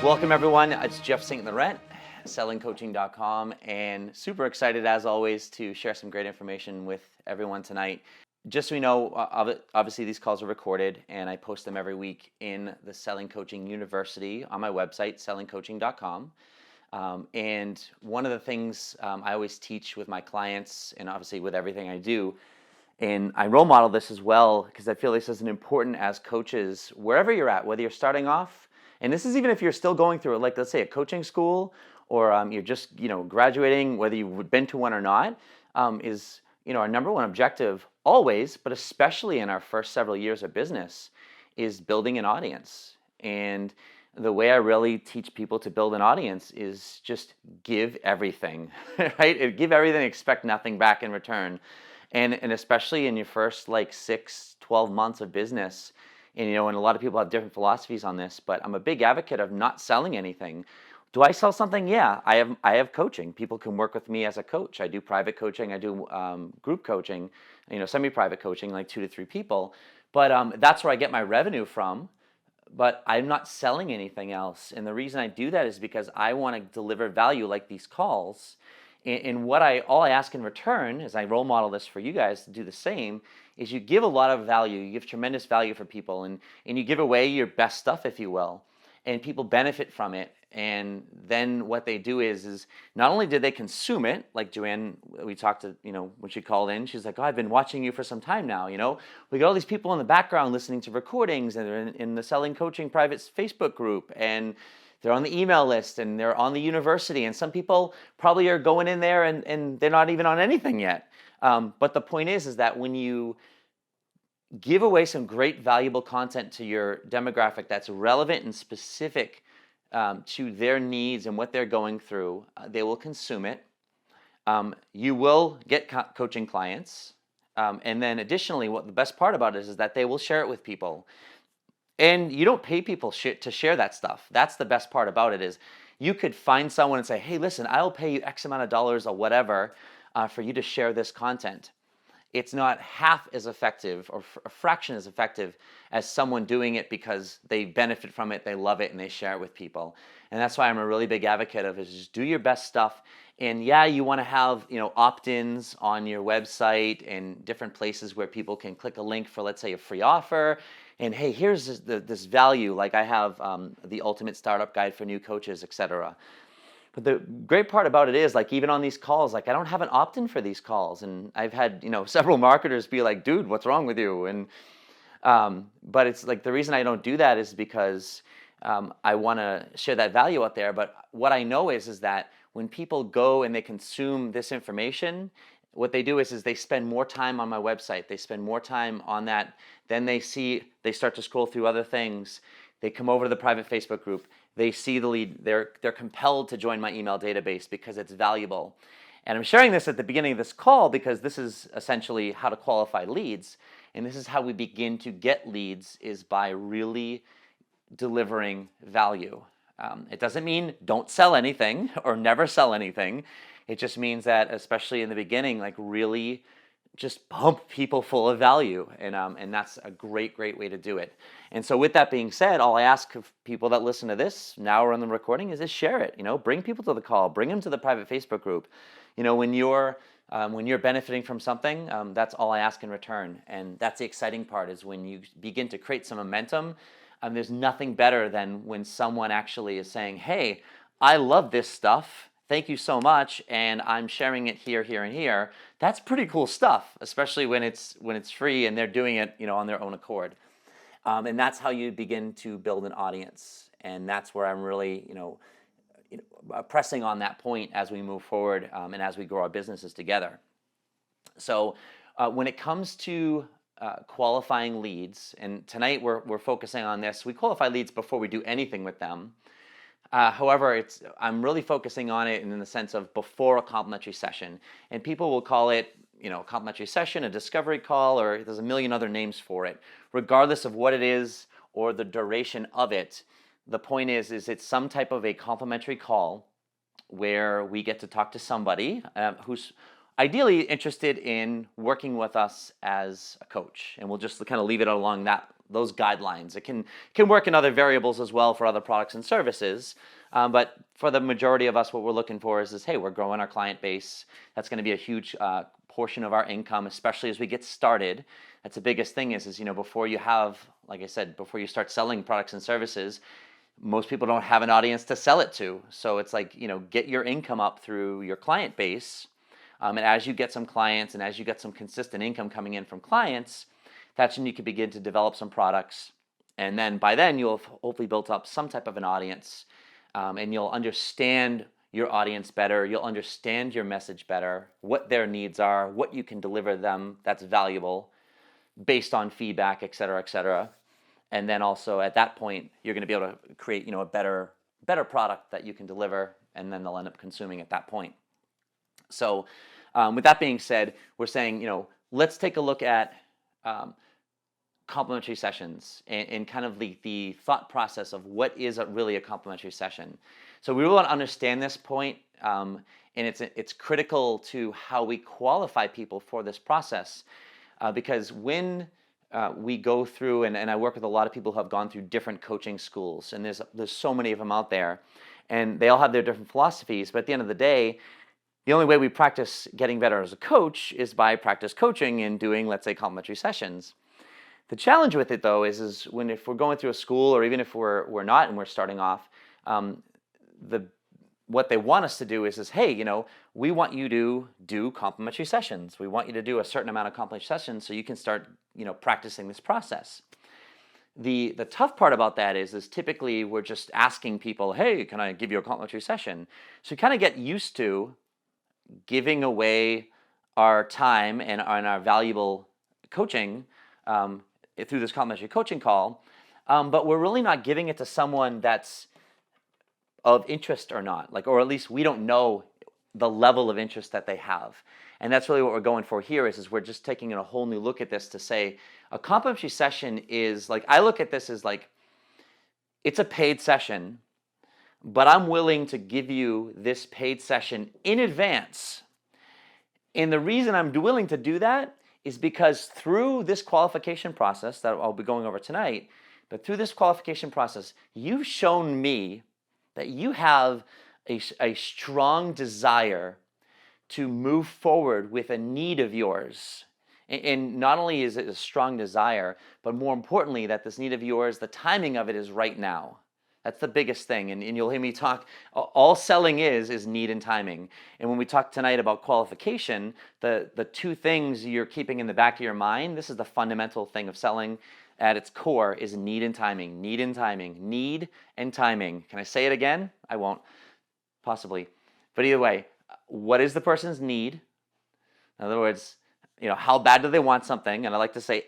Welcome everyone, it's Jeff St Laurent, sellingcoaching.com, and super excited as always to share some great information with everyone tonight. Just so you know, obviously these calls are recorded and I post them every week in the Selling Coaching University on my website, sellingcoaching.com. And one of the things I always teach with my clients, and obviously with everything I do, and I role model this as well because I feel this is important as coaches, wherever you're at, whether you're starting off, and this is even if you're still going through, like let's say a coaching school, or you're just graduating, whether you've been to one or not, is our number one objective always, but especially in our first several years of business, is building an audience. And the way I really teach people to build an audience is just give everything, right? Give everything, expect nothing back in return. And especially in your first 6-12 months of business, and a lot of people have different philosophies on this, but I'm a big advocate of not selling anything. Do I sell something? Yeah, I have coaching. People can work with me as a coach. I do private coaching. I do group coaching, semi-private coaching, like 2 to 3 people. But that's where I get my revenue from. But I'm not selling anything else. And the reason I do that is because I want to deliver value like these calls. And all I ask in return, as I role model this for you guys to do the same, is you give a lot of value. You give tremendous value for people, and you give away your best stuff, if you will, and people benefit from it. And then what they do is not only did they consume it, like Joanne, we talked to, when she called in, she's like, oh, I've been watching you for some time now. We got all these people in the background listening to recordings, and they're in the Selling Coaching private Facebook group, and they're on the email list, and they're on the university, and some people probably are going in there and they're not even on anything yet. But the point is that when you give away some great valuable content to your demographic that's relevant and specific to their needs and what they're going through, they will consume it. You will get coaching clients. And then additionally, what the best part about it is that they will share it with people. And you don't pay people to share that stuff. That's the best part about it is you could find someone and say, hey, listen, I'll pay you X amount of dollars or whatever for you to share this content. It's not half as effective or a fraction as effective as someone doing it because they benefit from it, they love it, and they share it with people. And that's why I'm a really big advocate of is just do your best stuff. And yeah, you want to have opt-ins on your website and different places where people can click a link for, let's say, a free offer. And hey, here's this value, like I have the ultimate startup guide for new coaches, etc. But the great part about it is, even on these calls, I don't have an opt-in for these calls, and I've had several marketers be like, "Dude, what's wrong with you?" And but it's the reason I don't do that is because I want to share that value out there. But what I know is that when people go and they consume this information, what they do is they spend more time on my website. They spend more time on that. Then they start to scroll through other things. They come over to the private Facebook group. They see the lead. They're compelled to join my email database because it's valuable. And I'm sharing this at the beginning of this call because this is essentially how to qualify leads. And this is how we begin to get leads is by really delivering value. It doesn't mean don't sell anything or never sell anything. It just means that, especially in the beginning, really just pump people full of value, and that's a great way to do it. And so with that being said, all I ask of people that listen to this now or on the recording is just share it. Bring people to the call, bring them to the private Facebook group. When you're benefiting from something, that's all I ask in return. And that's the exciting part is when you begin to create some momentum. There's nothing better than when someone actually is saying, hey, I love this stuff. Thank you so much, and I'm sharing it here, and here. That's pretty cool stuff, especially when it's free and they're doing it, on their own accord. And that's how you begin to build an audience. And that's where I'm really, pressing on that point as we move forward and as we grow our businesses together. So when it comes to qualifying leads, and tonight we're focusing on this. We qualify leads before we do anything with them. However, I'm really focusing on it in the sense of before a complimentary session. And people will call it, a complimentary session, a discovery call, or there's a million other names for it. Regardless of what it is or the duration of it, the point is it's some type of a complimentary call where we get to talk to somebody who's ideally interested in working with us as a coach, and we'll just kind of leave it along those guidelines. It can work in other variables as well for other products and services, but for the majority of us, what we're looking for is hey, we're growing our client base. That's going to be a huge portion of our income, especially as we get started. That's the biggest thing is before you have, like I said, before you start selling products and services, most people don't have an audience to sell it to. So it's like, get your income up through your client base. And as you get some clients and as you get some consistent income coming in from clients, that's when you can begin to develop some products. And then by then you'll have hopefully built up some type of an audience, and you'll understand your audience better. You'll understand your message better, what their needs are, what you can deliver them that's valuable based on feedback, et cetera, et cetera. And then also at that point, you're going to be able to create, a better product that you can deliver, and then they'll end up consuming at that point. So with that being said, we're saying, let's take a look at complimentary sessions and kind of the thought process of what is really a complimentary session. So we really want to understand this point, and it's critical to how we qualify people for this process, because when we go through, and I work with a lot of people who have gone through different coaching schools, and there's so many of them out there, and they all have their different philosophies, but at the end of the day, the only way we practice getting better as a coach is by practice coaching and doing, let's say, complimentary sessions. The challenge with it, though, is if we're going through a school, or even if we're not and we're starting off, what they want us to do is hey, we want you to do complimentary sessions. We want you to do a certain amount of complimentary sessions so you can start, practicing this process. The tough part about that is typically we're just asking people, hey, can I give you a complimentary session? So you kind of get used to giving away our time and our valuable coaching through this complimentary coaching call, but we're really not giving it to someone that's of interest or not, or at least we don't know the level of interest that they have. And that's really what we're going for here is we're just taking a whole new look at this to say a complimentary session is I look at this as it's a paid session, but I'm willing to give you this paid session in advance. And the reason I'm willing to do that is because through this qualification process that I'll be going over tonight, but through this qualification process, you've shown me that you have a strong desire to move forward with a need of yours. And not only is it a strong desire, but more importantly, that this need of yours, the timing of it is right now. That's the biggest thing. And you'll hear me talk, all selling is need and timing. And when we talk tonight about qualification, the two things you're keeping in the back of your mind, this is the fundamental thing of selling at its core is need and timing, need and timing, need and timing. Can I say it again? I won't, possibly. But either way, what is the person's need? In other words, how bad do they want something? And I like to say,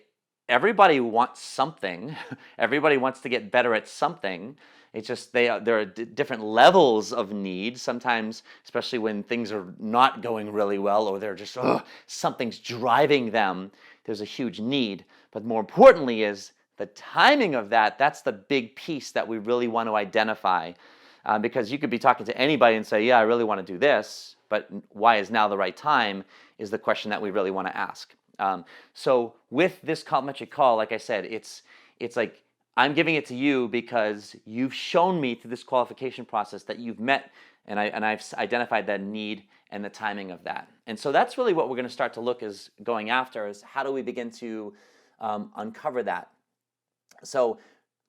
everybody wants something. Everybody wants to get better at something. It's just there are different levels of need. Sometimes, especially when things are not going really well, or they're just something's driving them, there's a huge need. But more importantly is the timing of that. That's the big piece that we really want to identify, because you could be talking to anybody and say, yeah, I really want to do this, but why is now the right time is the question that we really want to ask. So with this complimentary call, like I said, it's like I'm giving it to you because you've shown me through this qualification process that you've met and I've identified that need and the timing of that. And so that's really what we're going to start to look is going after is how do we begin to uncover that. So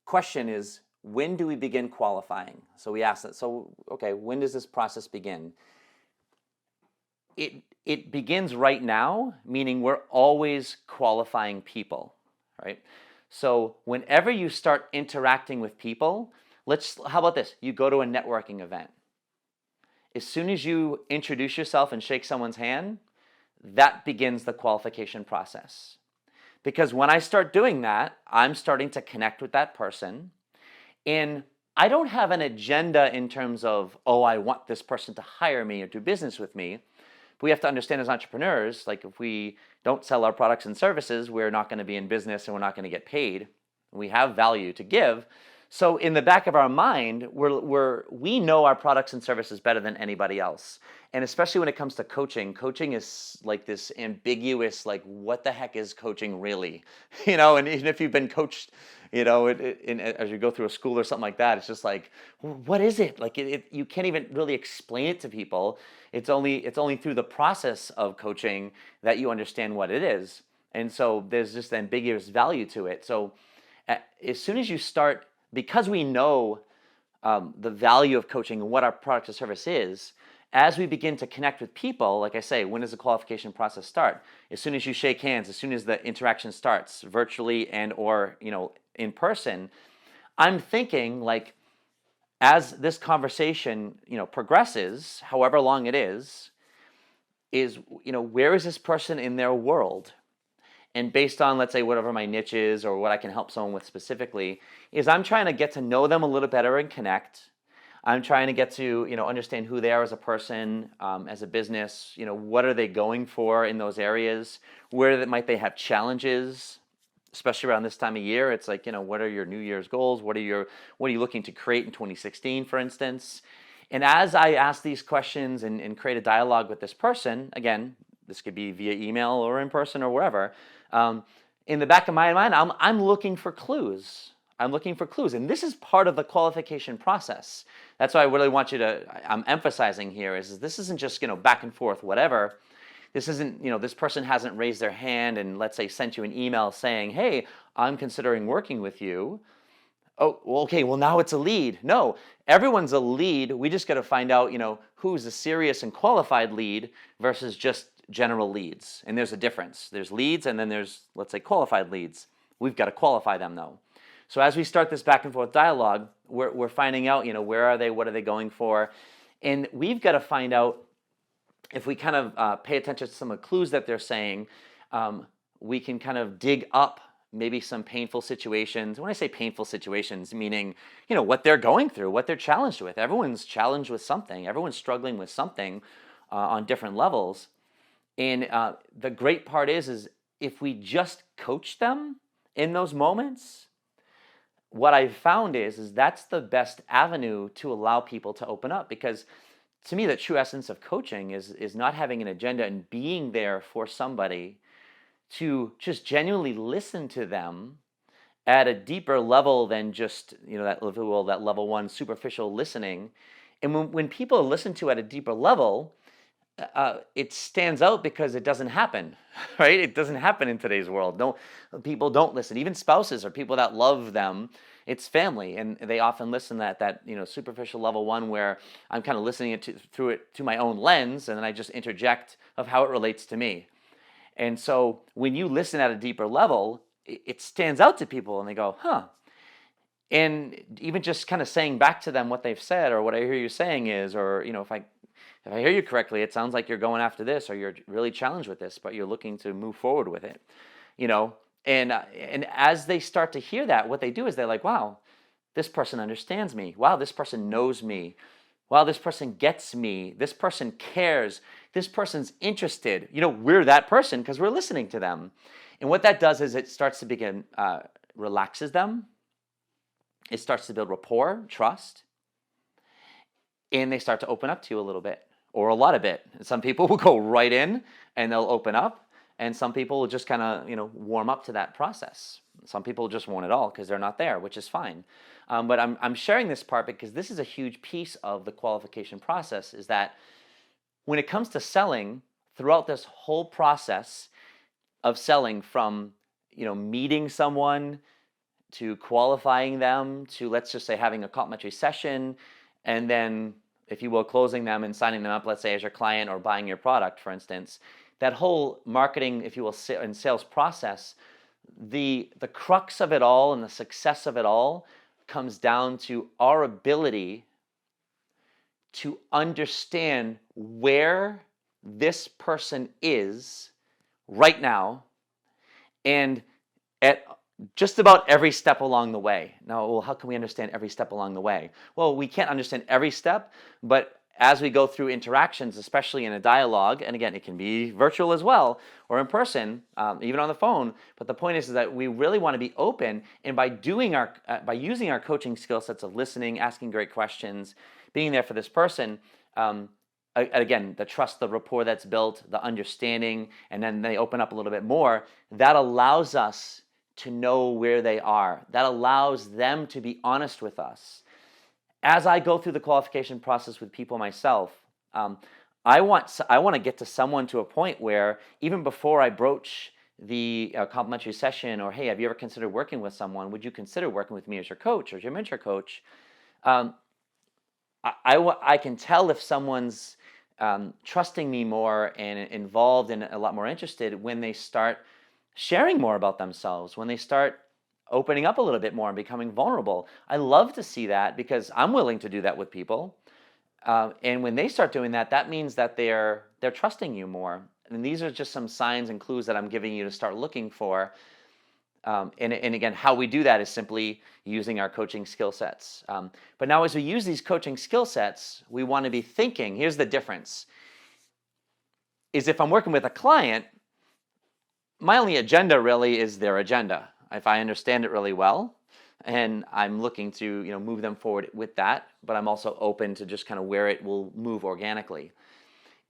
question is, when do we begin qualifying? So we ask that. So, okay, when does this process begin? It begins right now, meaning we're always qualifying people, right? So whenever you start interacting with people, how about this? You go to a networking event. As soon as you introduce yourself and shake someone's hand, that begins the qualification process. Because when I start doing that, I'm starting to connect with that person. And I don't have an agenda in terms of, I want this person to hire me or do business with me. But we have to understand as entrepreneurs, if we don't sell our products and services, we're not going to be in business and we're not going to get paid. We have value to give. So in the back of our mind, we know our products and services better than anybody else. And especially when it comes to coaching, coaching is like this ambiguous, like, what the heck is coaching really? And even if you've been coached, as you go through a school or something like that, it's just like, what is it? Like you can't even really explain it to people. It's only through the process of coaching that you understand what it is. And so there's just ambiguous value to it. So as soon as you start, because we know the value of coaching and what our product or service is, as we begin to connect with people, like I say, when does the qualification process start? As soon as you shake hands, as soon as the interaction starts, virtually and or in person, I'm thinking, like, as this conversation progresses, however long it is where is this person in their world? And based on, let's say, whatever my niche is or what I can help someone with specifically, is I'm trying to get to know them a little better and connect. I'm trying to get to, understand who they are as a person, as a business. What are they going for in those areas? Where might they have challenges, especially around this time of year? It's like, what are your New Year's goals? What are you looking to create in 2016, for instance? And as I ask these questions and create a dialogue with this person, again, this could be via email or in person or wherever. In the back of my mind, I'm looking for clues. And this is part of the qualification process. That's why I really want I'm emphasizing here is this isn't just, back and forth, whatever. This isn't, this person hasn't raised their hand and, let's say, sent you an email saying, hey, I'm considering working with you. Oh, well, okay, well, now it's a lead. No, everyone's a lead. We just got to find out, who's a serious and qualified lead versus just general leads. And there's a difference. There's leads and then there's, let's say, qualified leads. We've got to qualify them, though. So as we start this back and forth dialogue, we're finding out, where are they, what are they going for? And we've got to find out, if we kind of pay attention to some of the clues that they're saying, we can kind of dig up maybe some painful situations. When I say painful situations, meaning, what they're going through, what they're challenged with. Everyone's challenged with something. Everyone's struggling with something on different levels. And the great part is if we just coach them in those moments, what I've found is that's the best avenue to allow people to open up. Because to me, the true essence of coaching is not having an agenda and being there for somebody to just genuinely listen to them at a deeper level than just, that level one superficial listening. And when people listen to at a deeper level, it stands out because it doesn't happen, right? It doesn't happen in today's world. No, people don't listen. Even spouses or people that love them, it's family, and they often listen that superficial level one where I'm kind of listening through it to my own lens, and then I just interject of how it relates to me. And so when you listen at a deeper level, it stands out to people, and they go, huh. And even just kind of saying back to them what they've said, or what I hear you saying is, or if I hear you correctly, it sounds like you're going after this, or you're really challenged with this, but you're looking to move forward with it, And as they start to hear that, what they do is they're like, wow, this person understands me. Wow, this person knows me. Wow, this person gets me. This person cares. This person's interested. We're that person because we're listening to them. And what that does is it starts to begin, relaxes them. It starts to build rapport, trust. And they start to open up to you a little bit or a lot of it. Some people will go right in and they'll open up. And some people will just kind of, warm up to that process. Some people just won't at all because they're not there, which is fine. But I'm sharing this part because this is a huge piece of the qualification process, is that when it comes to selling, throughout this whole process of selling, from, meeting someone to qualifying them to, let's just say, having a complimentary session, and then, if you will, closing them and signing them up, let's say, as your client or buying your product, for instance, that whole marketing, if you will, and sales process, the crux of it all and the success of it all comes down to our ability to understand where this person is right now and at just about every step along the way. Now, well, how can we understand every step along the way? Well, we can't understand every step, but as we go through interactions, especially in a dialogue, and again, it can be virtual as well, or in person, even on the phone. But the point is that we really want to be open, and by using our coaching skill sets of listening, asking great questions, being there for this person, again, the trust, the rapport that's built, the understanding, and then they open up a little bit more. That allows us to know where they are. That allows them to be honest with us. As I go through the qualification process with people myself, I want to get to someone to a point where even before I broach the complimentary session, or hey, have you ever considered working with someone? Would you consider working with me as your coach or as your mentor coach? I can tell if someone's trusting me more and involved and a lot more interested when they start sharing more about themselves, when they start opening up a little bit more and becoming vulnerable. I love to see that because I'm willing to do that with people. And when they start doing that, that means that they're trusting you more. And these are just some signs and clues that I'm giving you to start looking for. And again, how we do that is simply using our coaching skill sets. But now as we use these coaching skill sets, we want to be thinking, here's the difference, is if I'm working with a client, my only agenda really is their agenda. If I understand it really well, and I'm looking to move them forward with that, but I'm also open to just kind of where it will move organically.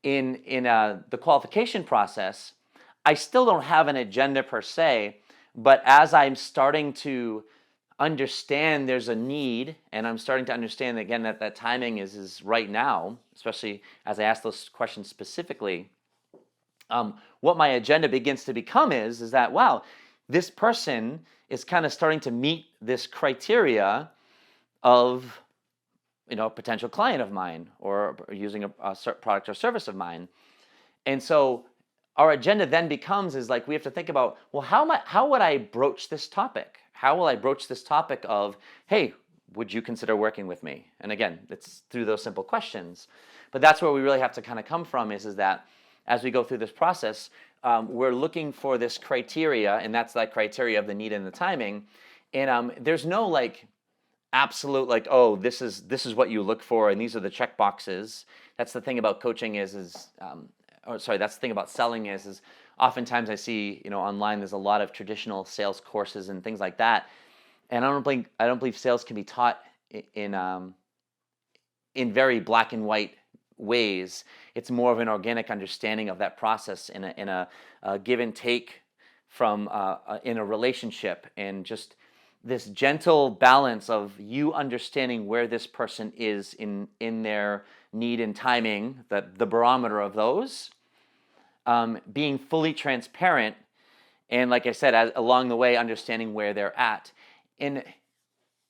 In the qualification process, I still don't have an agenda per se, but as I'm starting to understand there's a need, and I'm starting to understand again that timing is right now, especially as I ask those questions specifically, what my agenda begins to become is that, wow, this person is kind of starting to meet this criteria of a potential client of mine or using a product or service of mine. And so our agenda then becomes is like we have to think about, well, how would I broach this topic? How will I broach this topic of, hey, would you consider working with me? And again, it's through those simple questions. But that's where we really have to kind of come from is that as we go through this process, we're looking for this criteria, and that's that criteria of the need and the timing. And there's no absolute oh, this is what you look for, and these are the check boxes. That's the thing about coaching that's the thing about selling is oftentimes I see online there's a lot of traditional sales courses and things like that, and I don't believe sales can be taught in very black and white ways. It's more of an organic understanding of that process in a give and take from in a relationship, and just this gentle balance of you understanding where this person is in their need and timing, the barometer of those, being fully transparent, and like I said, along the way understanding where they're at. And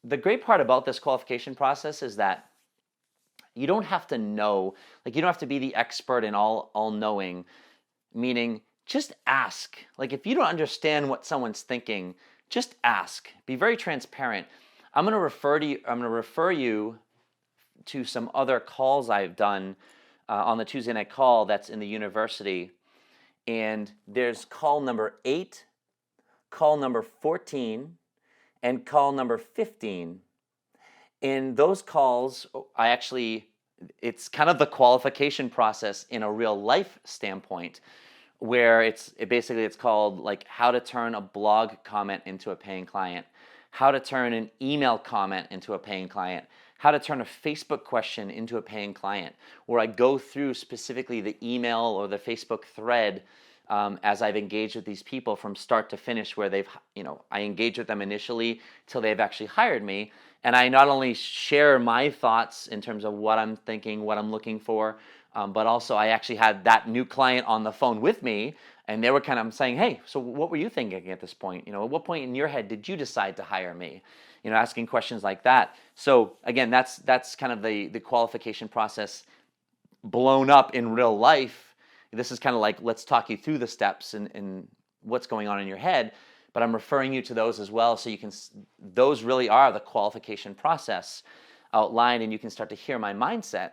the great part about this qualification process is that you don't have to know, you don't have to be the expert and all-knowing, meaning just ask. If you don't understand what someone's thinking, just ask. Be very transparent. I'm going to refer you to some other calls I've done on the Tuesday night call that's in the university. And there's call number 8, call number 14, and call number 15. In those calls, it's kind of the qualification process in a real life standpoint, where it's called how to turn a blog comment into a paying client, how to turn an email comment into a paying client, how to turn a Facebook question into a paying client, where I go through specifically the email or the Facebook thread as I've engaged with these people from start to finish, where I engage with them initially till they've actually hired me. And I not only share my thoughts in terms of what I'm thinking, what I'm looking for, but also I actually had that new client on the phone with me, and they were kind of saying, hey, so what were you thinking at this point? At what point in your head did you decide to hire me? Asking questions like that. So again, that's kind of the qualification process blown up in real life. This is kind of let's talk you through the steps and what's going on in your head. But I'm referring you to those as well, so those really are the qualification process outlined, and you can start to hear my mindset.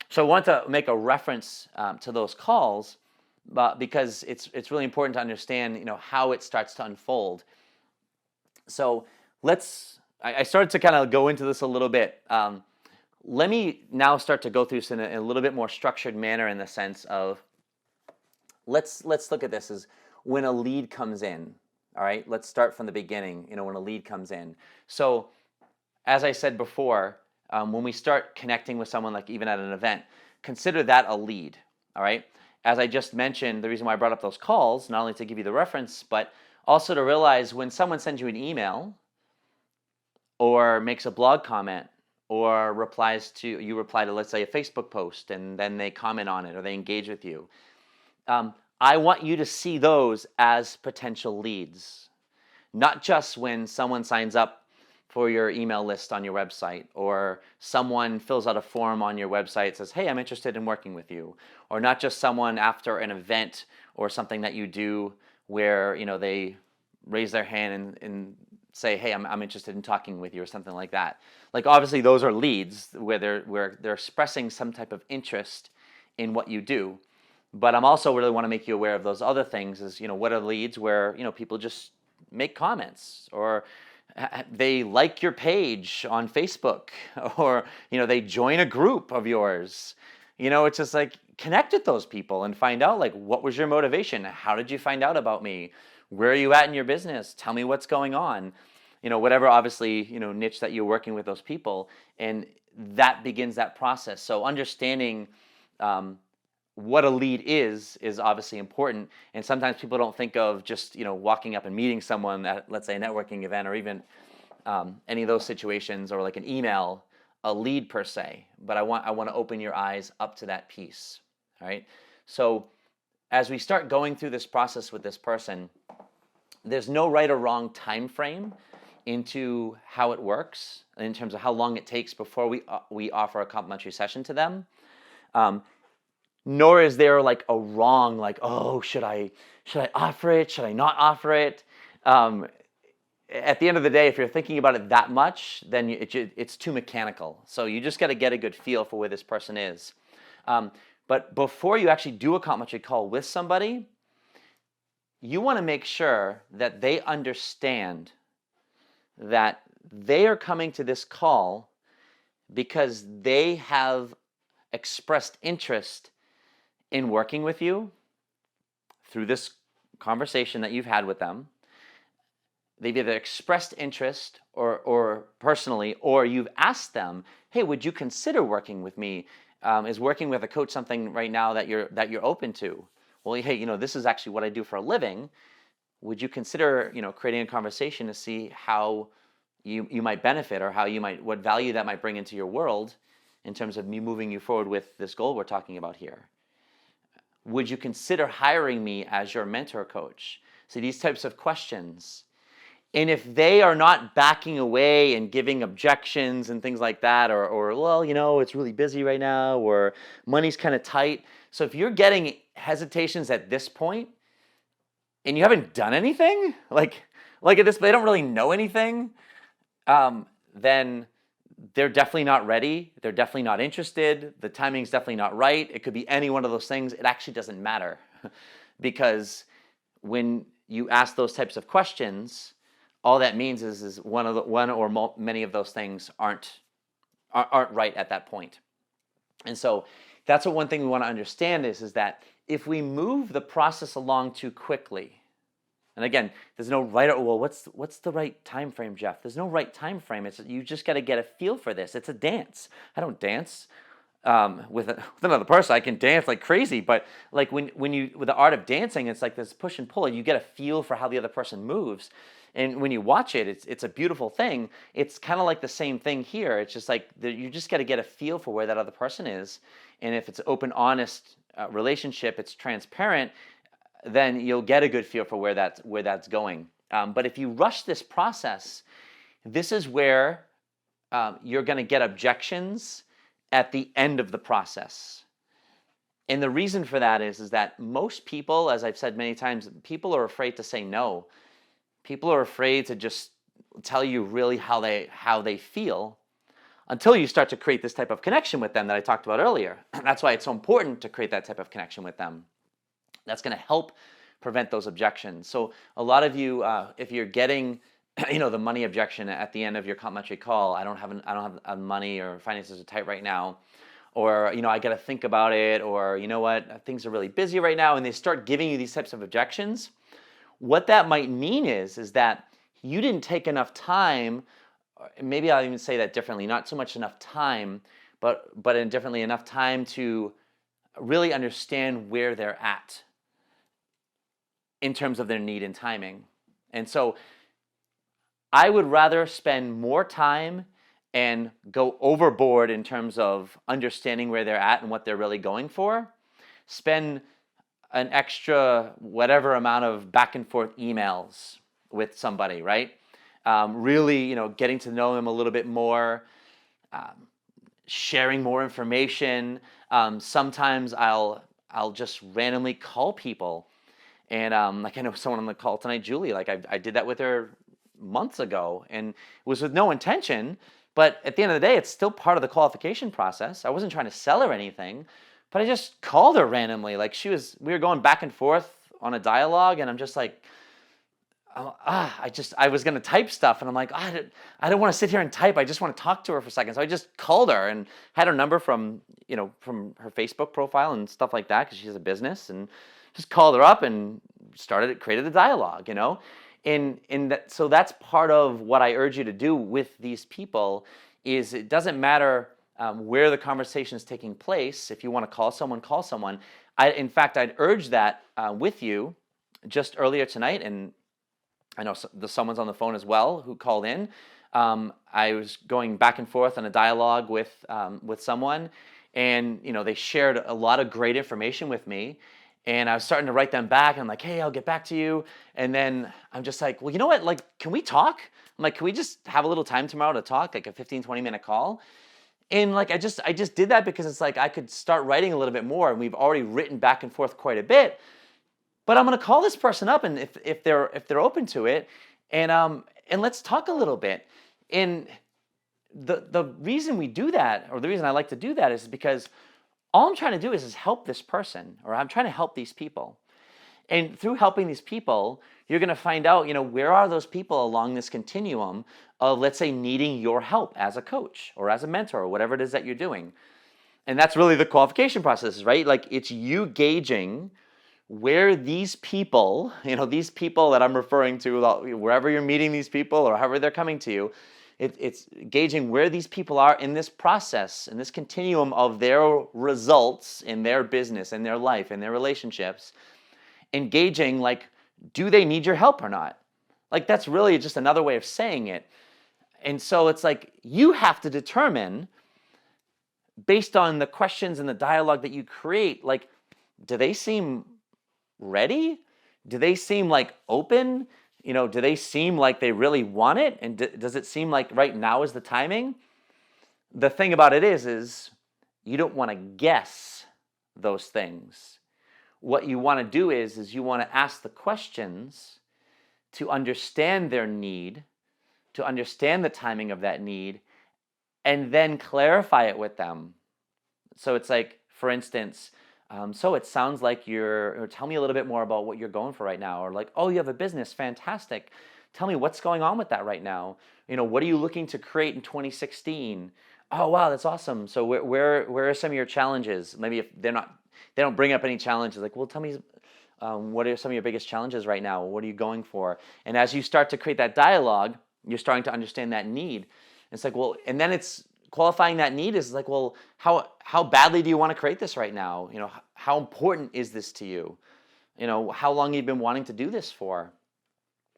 So I want to make a reference to those calls, because it's really important to understand how it starts to unfold. So I started to kind of go into this a little bit. let me now start to go through this in a little bit more structured manner, in the sense of, let's look at this as when a lead comes in. All right, let's start from the beginning. When a lead comes in. So, as I said before, when we start connecting with someone, like even at an event, consider that a lead. All right. As I just mentioned, the reason why I brought up those calls, not only to give you the reference, but also to realize when someone sends you an email or makes a blog comment or reply to, let's say, a Facebook post, and then they comment on it or they engage with you. I want you to see those as potential leads, not just when someone signs up for your email list on your website, or someone fills out a form on your website, says, hey, I'm interested in working with you, or not just someone after an event or something that you do where they raise their hand and say, hey, I'm interested in talking with you, or something like that. Like, obviously those are leads where they're expressing some type of interest in what you do. But I'm also really want to make you aware of those other things, is what are leads where people just make comments, or they like your page on Facebook, or they join a group of yours. It's just like, connect with those people and find out, like, what was your motivation? How did you find out about me? Where are you at in your business? Tell me what's going on. Whatever, obviously, niche that you're working with those people, and that begins that process. So understanding what a lead is obviously important. And sometimes people don't think of just walking up and meeting someone at, let's say, a networking event, or even any of those situations, or like an email, a lead per se. But I want to open your eyes up to that piece. All right. So as we start going through this process with this person, there's no right or wrong time frame into how it works in terms of how long it takes before we offer a complimentary session to them. Nor is there like a wrong, like, oh, should I offer it? Should I not offer it? At the end of the day, if you're thinking about it that much, then it's too mechanical. So you just got to get a good feel for where this person is. But before you actually do a complimentary call with somebody, you want to make sure that they understand that they are coming to this call because they have expressed interest in working with you through this conversation that you've had with them. They've either expressed interest or personally, or you've asked them, hey, would you consider working with me? Is working with a coach something right now that you're open to? Well, hey, this is actually what I do for a living. Would you consider, creating a conversation to see how you might benefit, or what value that might bring into your world in terms of me moving you forward with this goal we're talking about here? Would you consider hiring me as your mentor coach? So these types of questions. And if they are not backing away and giving objections and things like that, or well, it's really busy right now, or money's kind of tight. So if you're getting hesitations at this point and you haven't done anything, like at this, they don't really know anything, then they're definitely not ready. They're definitely not interested. The timing's definitely not right. It could be any one of those things. It actually doesn't matter because when you ask those types of questions, all that means is one or many of those things aren't right at that point. And so that's one thing we want to understand is that if we move the process along too quickly, and again, there's no right or, well, what's the right time frame, Jeff? There's no right time frame. You just got to get a feel for this. It's a dance. I don't dance with another person. I can dance like crazy, but like when you with the art of dancing, it's like this push and pull. You get a feel for how the other person moves, and when you watch it, it's a beautiful thing. It's kind of like the same thing here. It's just like you just got to get a feel for where that other person is, and if it's an open, honest relationship, it's transparent, then you'll get a good feel for where that's going. But if you rush this process, this is where you're going to get objections at the end of the process. And the reason for that is that most people, as I've said many times, people are afraid to say no. People are afraid to just tell you really how they feel until you start to create this type of connection with them that I talked about earlier. That's why it's so important to create that type of connection with them. That's going to help prevent those objections. So a lot of you, if you're getting the money objection at the end of your complimentary call. I don't have money, or finances are tight right now, or I got to think about it, or what, things are really busy right now, and they start giving you these types of objections. What that might mean is that you didn't take enough time. Maybe I'll even say that differently, not so much enough time, but differently, enough time to really understand where they're at in terms of their need and timing. And so I would rather spend more time and go overboard in terms of understanding where they're at and what they're really going for, spend an extra whatever amount of back and forth emails with somebody, right? Really, getting to know them a little bit more, sharing more information. Sometimes I'll just randomly call people, and like I know someone on the call tonight, Julie. Like I did that with her months ago, and it was with no intention. But at the end of the day, it's still part of the qualification process. I wasn't trying to sell her anything, but I just called her randomly. Like we were going back and forth on a dialogue, and I'm just like, I was gonna type stuff, and I'm like, I don't want to sit here and type. I just want to talk to her for a second. So I just called her and had her number from her Facebook profile and stuff like that, because she has a business, and just called her up and created a dialogue, so that's part of what I urge you to do with these people. Is it doesn't matter where the conversation is taking place. If you want to call someone, call someone. In fact, I'd urge that with you just earlier tonight, and I know someone's on the phone as well who called in. I was going back and forth on a dialogue with someone, and they shared a lot of great information with me, and I was starting to write them back, and I'm like, hey, I'll get back to you. And then I'm just like, well, you know what? Like, can we talk? I'm like, can we just have a little time tomorrow to talk, like a 15, 20-minute call? And like I just did that because it's like I could start writing a little bit more, and we've already written back and forth quite a bit. But I'm going to call this person up, and if they're open to it, and let's talk a little bit. And the reason we do that, or the reason I like to do that, is because all I'm trying to do is help this person, or I'm trying to help these people. And through helping these people, you're going to find out, where are those people along this continuum of, let's say, needing your help as a coach or as a mentor or whatever it is that you're doing. And that's really the qualification process, right? Like, it's you gauging where these people, these people that I'm referring to, wherever you're meeting these people or however they're coming to you, it's gauging where these people are in this process, in this continuum of their results in their business, in their life, in their relationships, and gauging, like, do they need your help or not? Like, that's really just another way of saying it. And so it's like you have to determine, based on the questions and the dialogue that you create, like, do they seem ready? Do they seem like open? Do they seem like they really want it? And does it seem like right now is the timing? The thing about it is you don't want to guess those things. What you want to do is you want to ask the questions to understand their need, to understand the timing of that need, and then clarify it with them. So it's like, for instance, so it sounds like or tell me a little bit more about what you're going for right now. Or like, oh, you have a business, fantastic. Tell me what's going on with that right now. What are you looking to create in 2016? Oh, wow, that's awesome. So where are some of your challenges? Maybe if they don't bring up any challenges, like, well, tell me, what are some of your biggest challenges right now? What are you going for? And as you start to create that dialogue, you're starting to understand that need. It's like, well, and then it's qualifying that need is like, well, how badly do you want to create this right now? How important is this to you? How long you've been wanting to do this for?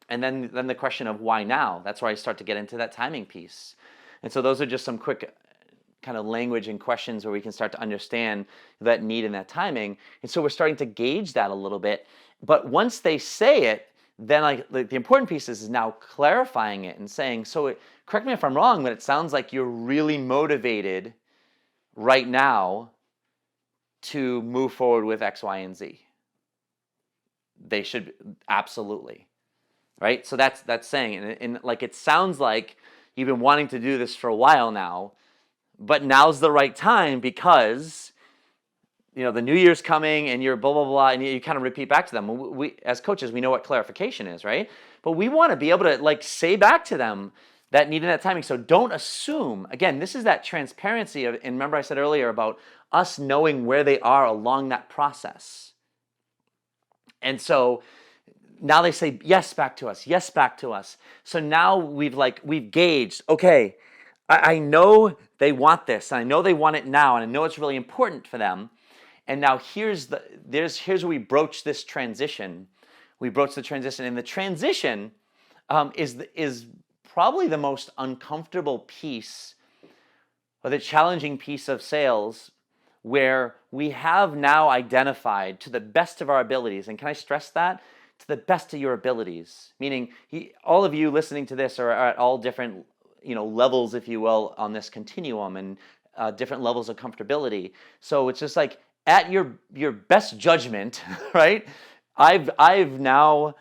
And then the question of why now? That's where I start to get into that timing piece. And so those are just some quick kind of language and questions where we can start to understand that need and that timing. And so we're starting to gauge that a little bit. But once they say it, then like the important piece is now clarifying it and saying, so correct me if I'm wrong, but it sounds like you're really motivated right now to move forward with X, Y, and Z. They should, absolutely, right? So that's saying, and like it sounds like you've been wanting to do this for a while now, but now's the right time because the new year's coming and you're blah, blah, blah, and you kind of repeat back to them. We, as coaches, we know what clarification is, right? But we want to be able to like say back to them that need and that timing. So don't assume. Again, this is that transparency of, and remember I said earlier about us knowing where they are along that process. And so now they say yes back to us, yes back to us. So now we've gauged, okay, I know they want this, and I know they want it now, and I know it's really important for them. And now here's where we broach this transition. We broach the transition, and the transition is probably the most uncomfortable piece, or the challenging piece of sales, where we have now identified to the best of our abilities. And can I stress that? To the best of your abilities, meaning all of you listening to this are at all different levels, if you will, on this continuum, and different levels of comfortability. So it's just like at your best judgment, right? I've now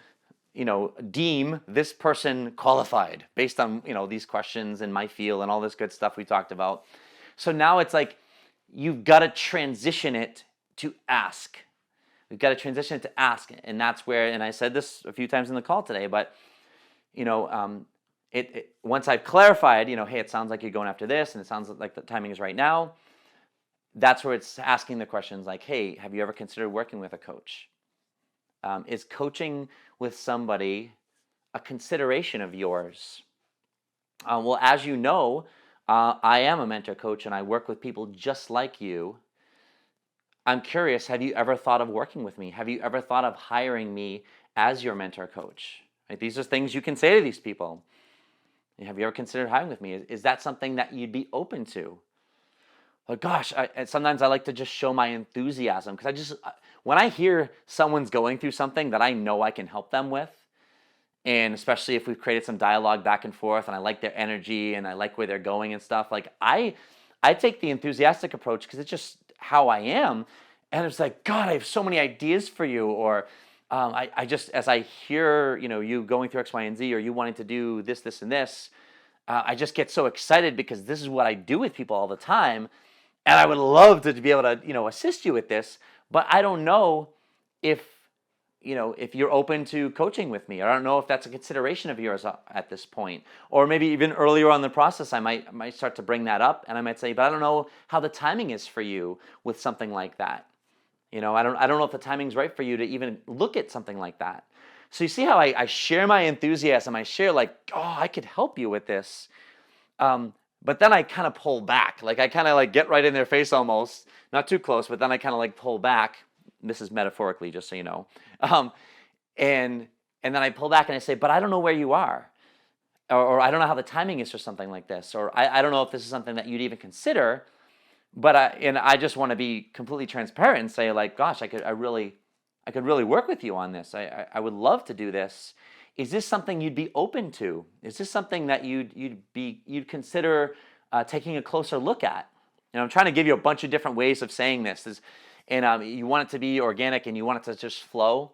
deem this person qualified based on these questions and my feel and all this good stuff we talked about. So now it's like you've got to transition it to ask. We've got to transition it to ask, and that's where, and I said this a few times in the call today, but once I've clarified, hey, it sounds like you're going after this, and it sounds like the timing is right now. That's where it's asking the questions like, hey, have you ever considered working with a coach? Is coaching with somebody a consideration of yours? Well, as you know, I am a mentor coach, and I work with people just like you. I'm curious, have you ever thought of working with me? Have you ever thought of hiring me as your mentor coach? Right? These are things you can say to these people. Have you ever considered hiring with me? Is that something that you'd be open to? But gosh, sometimes I like to just show my enthusiasm, because when I hear someone's going through something that I know I can help them with, and especially if we've created some dialogue back and forth, and I like their energy and I like where they're going and stuff, like I take the enthusiastic approach because it's just how I am. And it's like, God, I have so many ideas for you. Or I just, as I hear, you going through X, Y, and Z, or you wanting to do this, this, and this, I just get so excited because this is what I do with people all the time. And I would love to be able to, assist you with this, but I don't know if you're open to coaching with me. I don't know if that's a consideration of yours at this point. Or maybe even earlier on in the process, I might start to bring that up, and I might say, but I don't know how the timing is for you with something like that. I don't know if the timing's right for you to even look at something like that. So you see how I share my enthusiasm. I share like, oh, I could help you with this. But then I kind of pull back. Like I kind of like get right in their face almost, not too close, but then I kind of like pull back. This is metaphorically, just so you know. And then I pull back and I say, but I don't know where you are. Or I don't know how the timing is for something like this. Or I don't know if this is something that you'd even consider. But I just want to be completely transparent and say like, gosh, I could really work with you on this. I would love to do this. Is this something you'd be open to? Is this something that you'd consider taking a closer look at? I'm trying to give you a bunch of different ways of saying this. And you want it to be organic and you want it to just flow.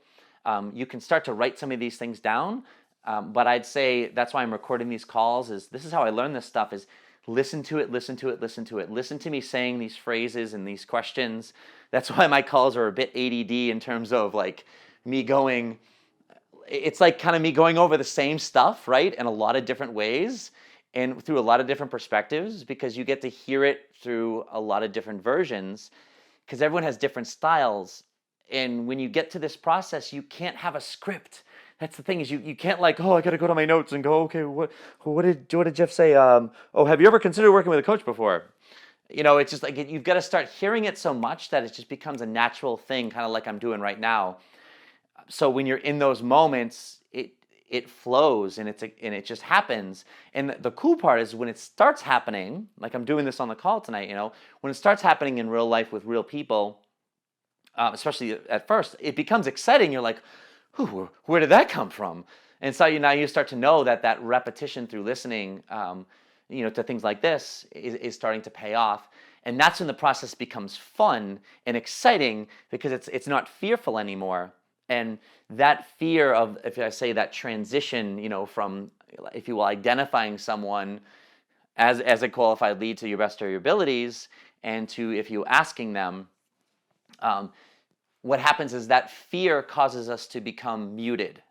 You can start to write some of these things down. But I'd say that's why I'm recording these calls. This is how I learn this stuff, is listen to it, listen to it, listen to it. Listen to me saying these phrases and these questions. That's why my calls are a bit ADD in terms of like me going, it's like kind of me going over the same stuff, right? In a lot of different ways and through a lot of different perspectives, because you get to hear it through a lot of different versions, because everyone has different styles. And when you get to this process, you can't have a script. That's the thing, is you can't like, oh, I got to go to my notes and go, okay, what did Jeff say? Oh, have you ever considered working with a coach before? It's just like you've got to start hearing it so much that it just becomes a natural thing, kind of like I'm doing right now. So when you're in those moments, it flows and it just happens. And the cool part is when it starts happening, like I'm doing this on the call tonight, when it starts happening in real life with real people, especially at first, it becomes exciting. You're like, ooh, where did that come from? And so now you start to know that repetition through listening, to things like this is starting to pay off. And that's when the process becomes fun and exciting, because it's not fearful anymore. And that fear of, if I say that transition, from, if you will, identifying someone as a qualified lead to your best of your abilities, and to, if you asking them, Um, what happens is that fear causes us to become muted.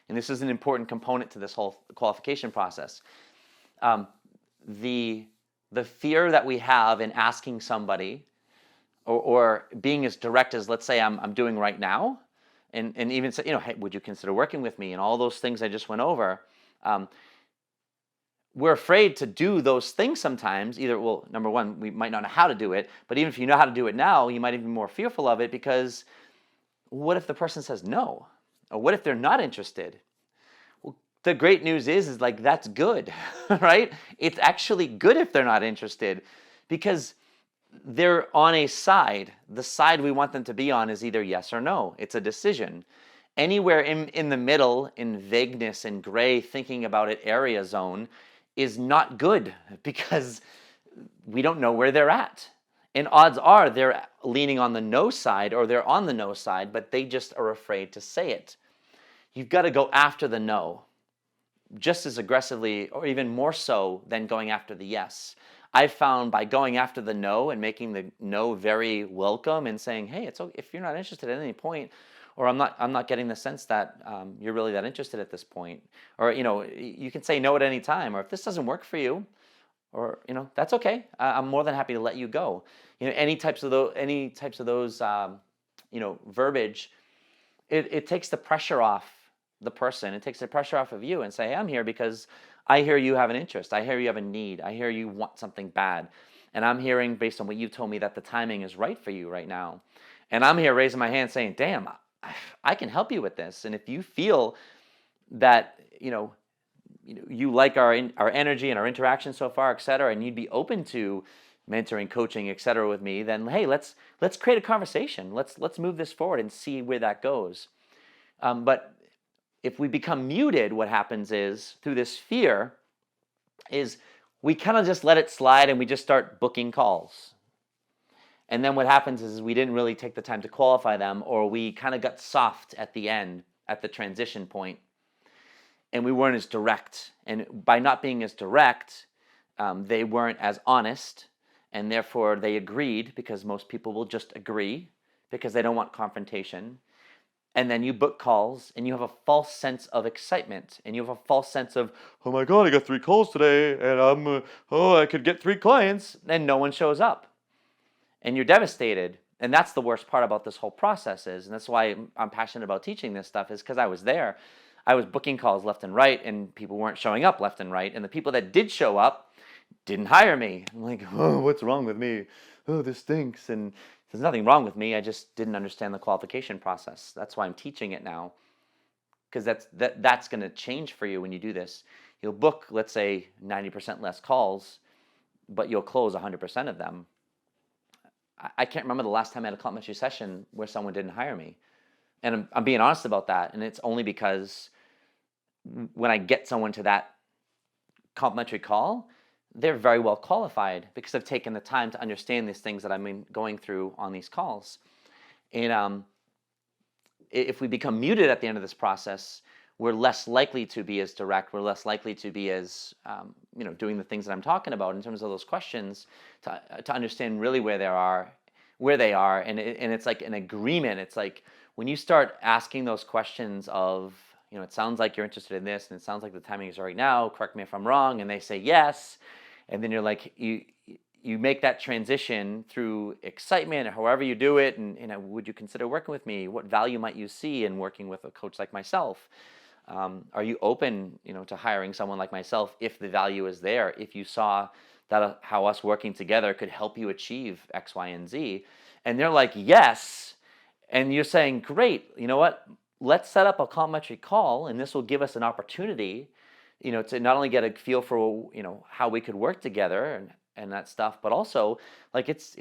And this is an important component to this whole qualification process. Um, the fear that we have in asking somebody or being as direct as, let's say, I'm doing right now, and even say, hey, would you consider working with me? And all those things I just went over. We're afraid to do those things sometimes. Either, well, number one, we might not know how to do it, but even if you know how to do it now, you might even be more fearful of it, because what if the person says no? Or what if they're not interested? Well, the great news is like, that's good, right? It's actually good if they're not interested, because they're on a side. The side we want them to be on is either yes or no. It's a decision. Anywhere in the middle, in vagueness and gray, thinking about it, area zone, is not good, because we don't know where they're at. And odds are they're leaning on the no side, or they're on the no side, but they just are afraid to say it. You've got to go after the no just as aggressively, or even more so, than going after the yes. I've found by going after the no and making the no very welcome and saying, hey, it's okay if you're not interested at any point, or I'm not getting the sense that you're really that interested at this point, or you can say no at any time, or if this doesn't work for you, or that's okay. I'm more than happy to let you go. Any types of those verbiage. It takes the pressure off the person. It takes the pressure off of you, and say, hey, I'm here because I hear you have an interest. I hear you have a need. I hear you want something bad. And I'm hearing, based on what you've told me, that the timing is right for you right now. And I'm here raising my hand saying, damn, I can help you with this. And if you feel that, you like our energy and our interaction so far, et cetera, and you'd be open to mentoring, coaching, et cetera, with me, then hey, let's create a conversation. Let's move this forward and see where that goes. But if we become muted, what happens is, through this fear, is we kind of just let it slide and we just start booking calls. And then what happens is we didn't really take the time to qualify them, or we kind of got soft at the end, at the transition point, and we weren't as direct. And by not being as direct, they weren't as honest, and therefore they agreed, because most people will just agree because they don't want confrontation. And then you book calls, and you have a false sense of excitement, and you have a false sense of, oh my God, I got 3 calls today, and I could get 3 clients, and no one shows up. And you're devastated. And that's the worst part about this whole process is, and that's why I'm passionate about teaching this stuff, is because I was there. I was booking calls left and right, and people weren't showing up left and right. And the people that did show up didn't hire me. I'm like, oh, what's wrong with me? Oh, this stinks. And there's nothing wrong with me. I just didn't understand the qualification process. That's why I'm teaching it now, because that's going to change for you when you do this. You'll book, let's say, 90% less calls, but you'll close 100% of them. I can't remember the last time I had a complimentary session where someone didn't hire me. And I'm being honest about that. And it's only because when I get someone to that complimentary call, they're very well qualified, because I've taken the time to understand these things that I've been going through on these calls. And if we become muted at the end of this process, we're less likely to be as direct. We're less likely to be as, doing the things that I'm talking about in terms of those questions, to understand really where they are. And it's like an agreement. It's like when you start asking those questions of, it sounds like you're interested in this, and it sounds like the timing is right now. Correct me if I'm wrong. And they say yes. And then you're like, you make that transition through excitement, or however you do it. And would you consider working with me? What value might you see in working with a coach like myself? Are you open, to hiring someone like myself if the value is there? If you saw that how us working together could help you achieve X, Y, and Z, and they're like, yes, and you're saying, great, you know what? Let's set up a complimentary call, and this will give us an opportunity, to not only get a feel for, how we could work together and that stuff, but also like it's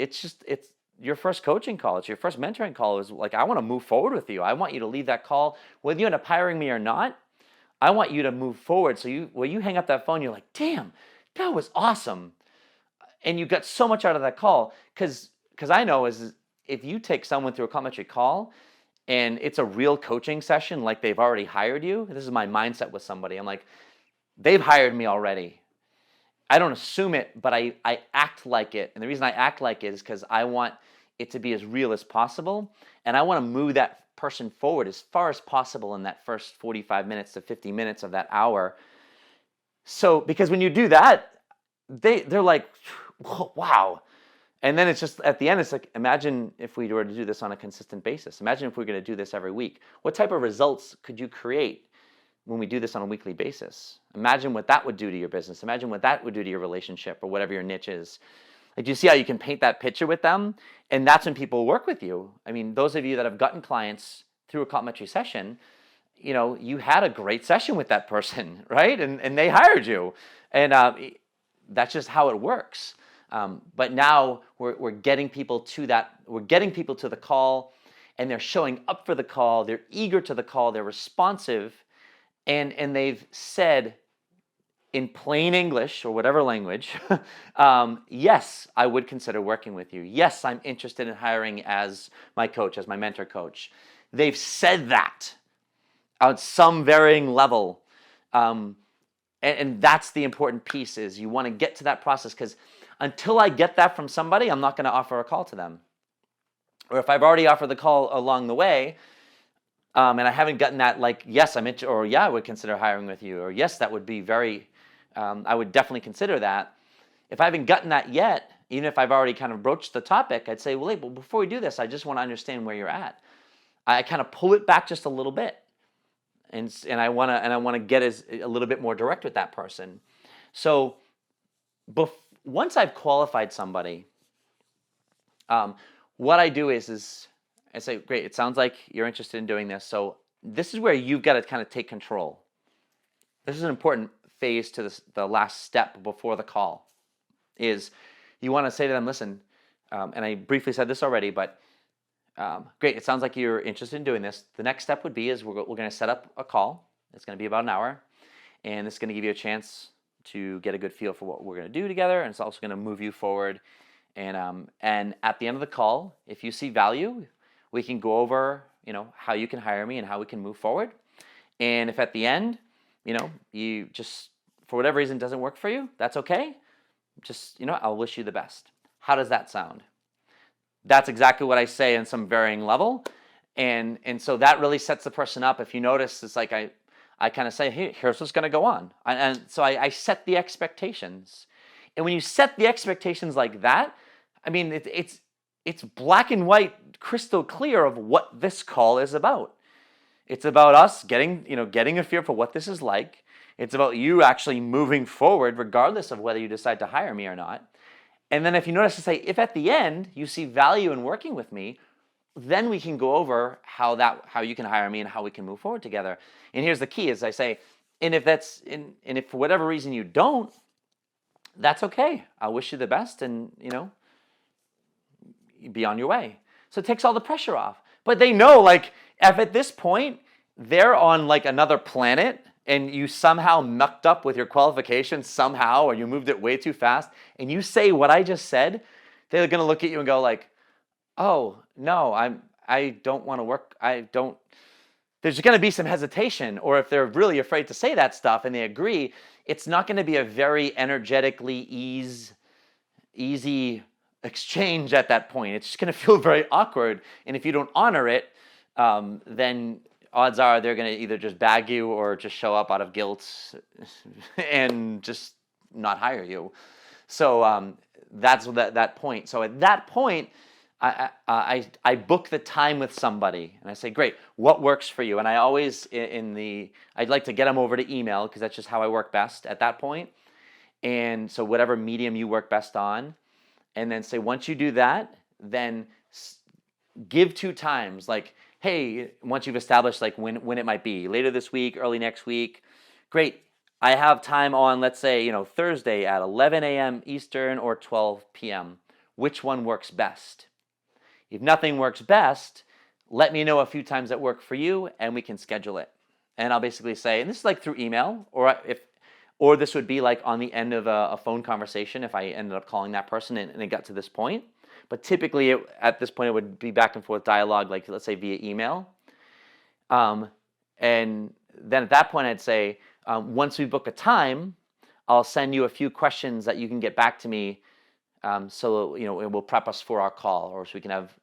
your first coaching call, it's your first mentoring call. Is like, I want to move forward with you. I want you to leave that call, whether you end up hiring me or not. I want you to move forward. So you hang up that phone, you're like, damn, that was awesome, and you got so much out of that call. Because I know is if you take someone through a complimentary call, and it's a real coaching session, like they've already hired you. This is my mindset with somebody. I'm like, they've hired me already. I don't assume it, but I act like it. And the reason I act like it is because I want it to be as real as possible. And I want to move that person forward as far as possible in that first 45 minutes to 50 minutes of that hour. So, because when you do that, they're like, wow. And then it's just at the end, it's like, imagine if we were to do this on a consistent basis. Imagine if we're going to do this every week. What type of results could you create when we do this on a weekly basis? Imagine what that would do to your business. Imagine what that would do to your relationship or whatever your niche is. Like, you see how you can paint that picture with them? And that's when people work with you. I mean, those of you that have gotten clients through a complementary session, you had a great session with that person, right? And they hired you. And that's just how it works. But now we're getting people to that. We're getting people to the call, and they're showing up for the call. They're eager to the call. They're responsive, and they've said in plain English or whatever language, yes, I would consider working with you. Yes, I'm interested in hiring as my coach, as my mentor coach. They've said that on some varying level. And that's the important piece, is you want to get to that process, because until I get that from somebody, I'm not going to offer a call to them. Or if I've already offered the call along the way, and I haven't gotten that, like, yes, I'm interested, or yeah, I would consider hiring with you, or yes, that would be very, I would definitely consider that. If I haven't gotten that yet, even if I've already kind of broached the topic, I'd say, well, hey, before we do this, I just want to understand where you're at. I kind of pull it back just a little bit. And I want to get a little bit more direct with that person. So once I've qualified somebody, what I do is I say, great, it sounds like you're interested in doing this. So this is where you've got to kind of take control. This is an important phase to the last step before the call, is you want to say to them, listen, and I briefly said this already, but great, it sounds like you're interested in doing this. The next step would be is we're going to set up a call. It's going to be about an hour, and it's going to give you a chance to get a good feel for what we're going to do together, and it's also going to move you forward. And at the end of the call, if you see value, we can go over, how you can hire me and how we can move forward. And if at the end, you just, for whatever reason, doesn't work for you, that's okay. Just, I'll wish you the best. How does that sound? That's exactly what I say in some varying level. And so that really sets the person up. If you notice, it's like I kind of say, hey, here's what's going to go on. And so I set the expectations. And when you set the expectations like that, I mean, it's black and white, crystal clear of what this call is about. It's about us getting a feel for what this is like. It's about you actually moving forward regardless of whether you decide to hire me or not. And then if you notice, to say, if at the end you see value in working with me, then we can go over how you can hire me and how we can move forward together. And here's the key, as I say, and if for whatever reason you don't, that's okay. I wish you the best, and be on your way. So it takes all the pressure off. But they know, like, if at this point they're on like another planet, and you somehow mucked up with your qualifications somehow, or you moved it way too fast, and you say what I just said, they're going to look at you and go like, oh, no, I don't want to work. There's going to be some hesitation. Or if they're really afraid to say that stuff and they agree, it's not going to be a very energetically easy exchange at that point. It's just going to feel very awkward. And if you don't honor it, then odds are they're going to either just bag you or just show up out of guilt and just not hire you. So that's that point. So at that point, I book the time with somebody, and I say, great, what works for you? And I always, I'd like to get them over to email, because that's just how I work best at that point. And so whatever medium you work best on, and then say, once you do that, then give 2 times, like, hey, once you've established like when it might be, later this week, early next week, great. I have time on, let's say, Thursday at 11 a.m. Eastern or 12 p.m. Which one works best? If nothing works best, let me know a few times that work for you, and we can schedule it. And I'll basically say, and this is like through email, or this would be like on the end of a phone conversation if I ended up calling that person and it got to this point. But typically, at this point, it would be back and forth dialogue, like let's say via email. And then at that point, I'd say, once we book a time, I'll send you a few questions that you can get back to me so it will prep us for our call, or so we can have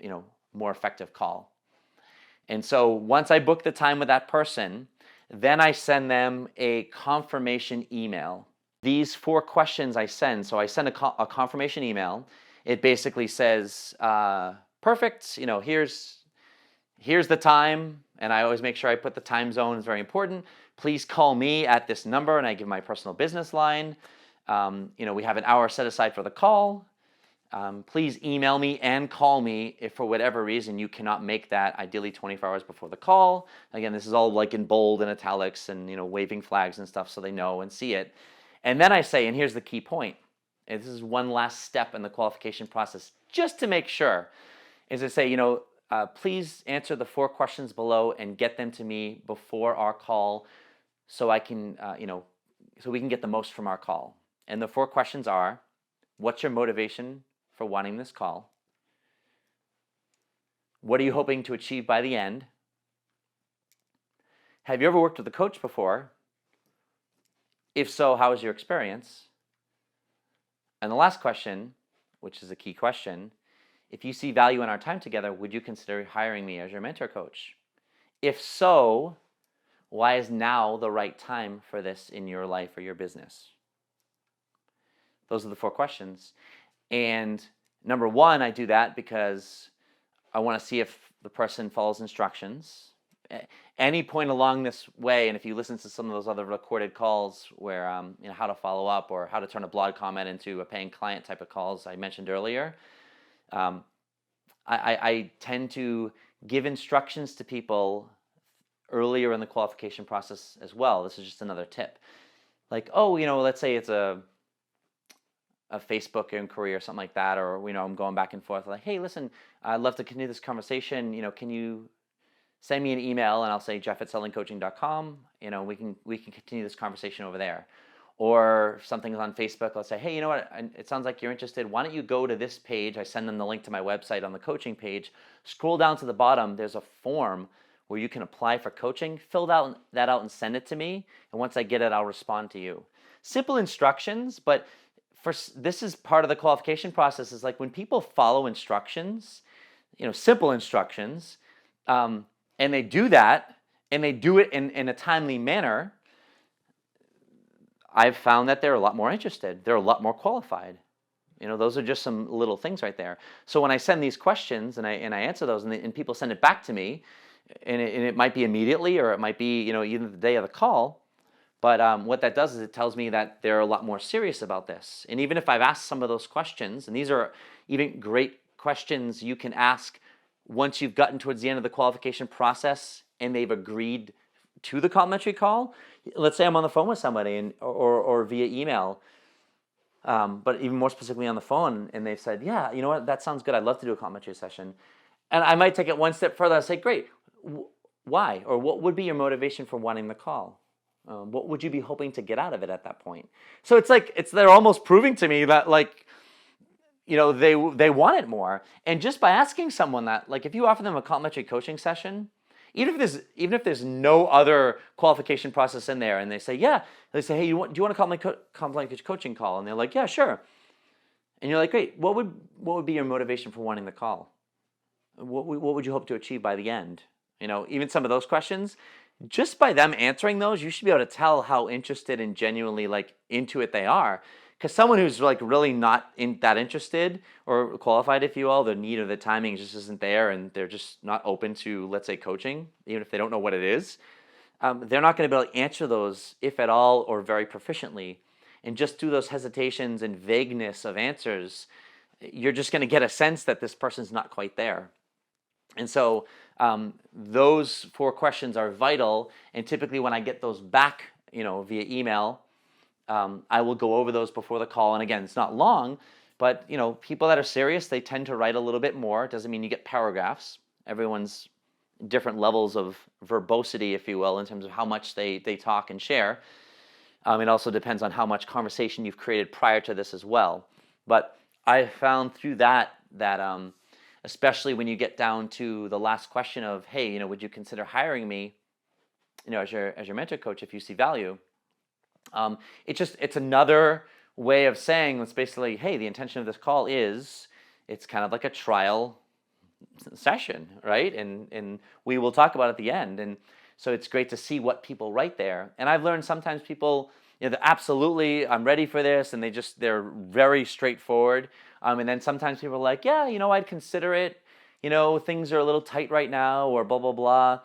more effective call. And so once I book the time with that person, then I send them a confirmation email. These 4 questions I send, so I send a confirmation email. It basically says, perfect, here's the time, and I always make sure I put the time zone, it's very important. Please call me at this number, and I give my personal business line. We have an hour set aside for the call. Please email me and call me if for whatever reason you cannot make that, ideally 24 hours before the call. Again, this is all like in bold and italics and waving flags and stuff so they know and see it. And then I say, and here's the key point, and this is one last step in the qualification process, just to make sure, is I say, please answer the 4 questions below and get them to me before our call so I can, so we can get the most from our call. And the 4 questions are, what's your motivation for wanting this call? What are you hoping to achieve by the end? Have you ever worked with a coach before? If so, how was your experience? And the last question, which is a key question, if you see value in our time together, would you consider hiring me as your mentor coach? If so, why is now the right time for this in your life or your business? Those are the 4 questions. And number 1, I do that because I want to see if the person follows instructions. Any point along this way, and if you listen to some of those other recorded calls where how to follow up or how to turn a blog comment into a paying client type of calls I mentioned earlier, I tend to give instructions to people earlier in the qualification process as well. This is just another tip. Like, let's say it's a Facebook inquiry or something like that, or I'm going back and forth like, hey, listen, I'd love to continue this conversation. Can you send me an email? And I'll say jeff@sellingcoaching.com. We can continue this conversation over there. Or if something's on Facebook, I'll say, hey, it sounds like you're interested. Why don't you go to this page? I send them the link to my website on the coaching page. Scroll down to the bottom. There's a form where you can apply for coaching. Fill that out and send it to me. And once I get it, I'll respond to you. Simple instructions, but this is part of the qualification process. Is like when people follow instructions, simple instructions, and they do that, and they do it in a timely manner, I've found that they're a lot more interested. They're a lot more qualified. Those are just some little things right there. So when I send these questions and I answer those, and people send it back to me, and it might be immediately, or it might be even the day of the call. But what that does is it tells me that they're a lot more serious about this. And even if I've asked some of those questions, and these are even great questions you can ask once you've gotten towards the end of the qualification process and they've agreed to the complimentary call. Let's say I'm on the phone with somebody or via email, but even more specifically on the phone, and they've said, yeah, you know what, that sounds good. I'd love to do a complimentary session. And I might take it one step further. I say, great, why? Or what would be your motivation for wanting the call? What would you be hoping to get out of it at that point? So they're almost proving to me that they want it more. And just by asking someone that, like if you offer them a complimentary coaching session, even if there's no other qualification process in there, and they say, yeah, they say, hey, do you want a complimentary coaching call? And they're like, yeah, sure. And you're like, great. What would be your motivation for wanting the call? What would you hope to achieve by the end? Even some of those questions. Just by them answering those, you should be able to tell how interested and genuinely into it they are. Because someone who's really not that interested or qualified, if you will, the need or the timing just isn't there, and they're just not open to, let's say, coaching, even if they don't know what it is, they're not going to be able to answer those, if at all, or very proficiently. And just through those hesitations and vagueness of answers, you're just going to get a sense that this person's not quite there. And so those 4 questions are vital, and typically when I get those back, via email, I will go over those before the call. And again, it's not long, but people that are serious, they tend to write a little bit more. It doesn't mean you get paragraphs. Everyone's different levels of verbosity, if you will, in terms of how much they talk and share. It also depends on how much conversation you've created prior to this as well. But I found through that especially when you get down to the last question of, hey, would you consider hiring me, as your mentor coach if you see value? It's another way of saying, it's basically, hey, the intention of this call is, it's kind of like a trial session, right? And we will talk about it at the end. And so it's great to see what people write there. And I've learned sometimes people, they're absolutely, I'm ready for this, and they're very straightforward. And then sometimes people are like, yeah, I'd consider it. Things are a little tight right now, or blah, blah, blah.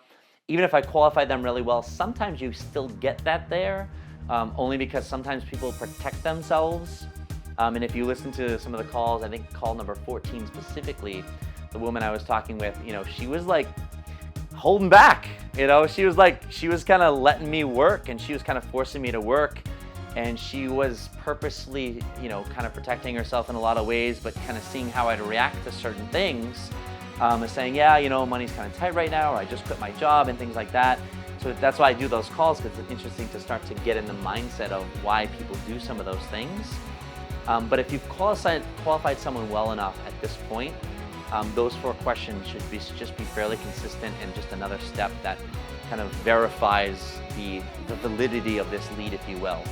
Even if I qualify them really well, sometimes you still get that there, only because sometimes people protect themselves. And if you listen to some of the calls, I think call number 14 specifically, the woman I was talking with, she was like holding back. She was kind of letting me work, and she was kind of forcing me to work. And she was purposely, kind of protecting herself in a lot of ways, but kind of seeing how I'd react to certain things. And saying, yeah, money's kind of tight right now, or I just quit my job and things like that. So that's why I do those calls, because it's interesting to start to get in the mindset of why people do some of those things. But if you've qualified someone well enough at this point, those 4 questions should just be fairly consistent, and just another step that kind of verifies the validity of this lead, if you will.